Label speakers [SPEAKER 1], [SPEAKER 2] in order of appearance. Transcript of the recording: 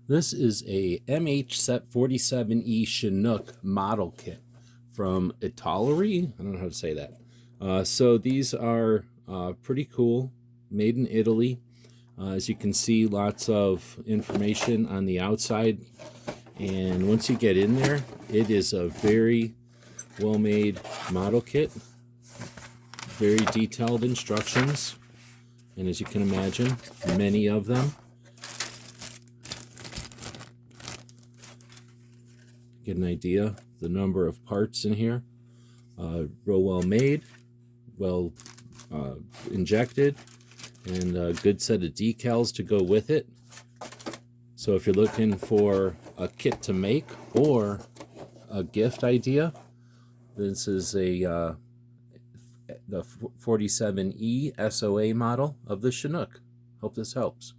[SPEAKER 1] This is a MH47E Chinook model kit from Italeri. I don't know how to say that. So these are pretty cool, made in Italy. As you can see, lots of information on the outside. And once you get in there, it is a very well-made model kit. Very detailed instructions. And as you can imagine, many of them. Get an idea the number of parts in here. Real well made, well injected, and a good set of decals to go with it. So if you're looking for a kit to make or a gift idea, this is the 47E SOA model of the Chinook. Hope this helps.